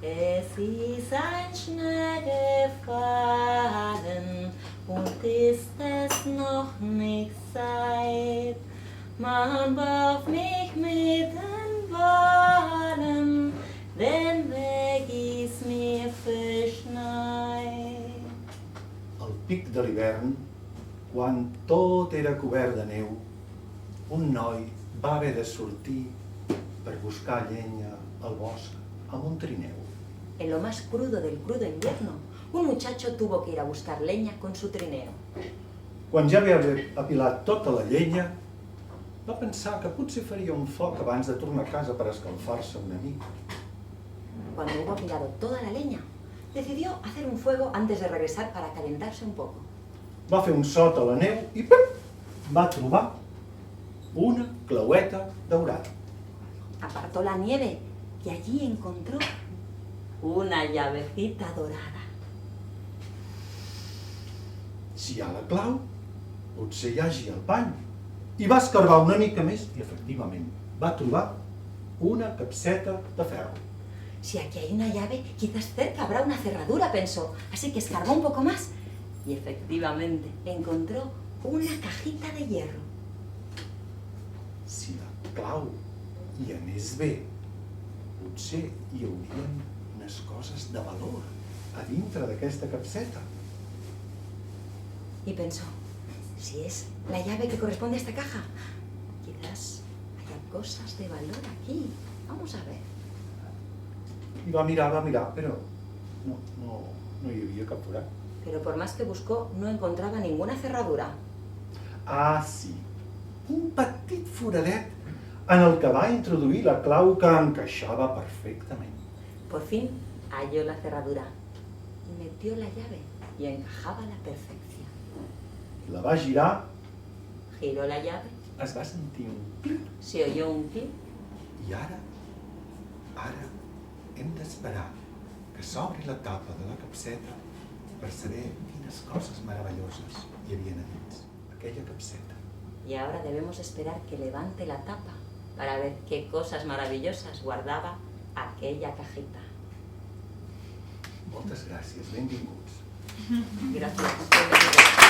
Es ist ein Schnee gefallen und ist es noch nicht Zeit. Man warf mich mit den Wallen, den Weg ist mir verschneit. Al pic de l'hivern, quan tot era cobert de neu, un noi va haver de sortir per buscar llenya al bosc amb un trineu. En lo más crudo del crudo invierno, un muchacho tuvo que ir a buscar leña con su trineo. Quan ja va haver apilat tota la llenya, va pensar que potser faria un foc abans de tornar a casa per escalfar-se una mica. Cuando hubo apilado toda la leña, decidió hacer un fuego antes de regresar para calentarse un poco. Va fer un sot a la neu i pum, va trobar una claueta daurada. Apartó la nieve y allí encontró una llavecita dorada. Si hi ha la clau, potser hi hagi el pany. I va escarbar una mica més i, efectivament, va trobar una capseta de ferro. Si aquí hay una llave, quizás cerca habrá una cerradura, pensó. Así que escarbó un poco más y efectivamente encontró una cajita de hierro. Si la clau hi anés bé, potser hi haurien unes coses de valor a dintre d'aquesta capseta. Y pensó, si es la llave que corresponde a esta caja, quizás haya cosas de valor aquí. Vamos a ver. I va mirar, però no hi havia cap forat. Pero por más que buscó, no encontraba ninguna cerradura. Ah, sí, un petit foradet en el que va introduir la clau que encaixava perfectament. Por fin halló la cerradura y metió la llave y encajaba a la perfección. La va girar, Giró la llave, es va sentir un clic se oyó un clic i ara hem d'esperar que s'obri la tapa de la capseta per saber quines coses meravelloses hi havia a dins aquella capseta. y ahora debemos esperar que levante la tapa para ver qué cosas maravillosas guardaba aquella cajita. Moltes gràcies, benvinguts. Gracias.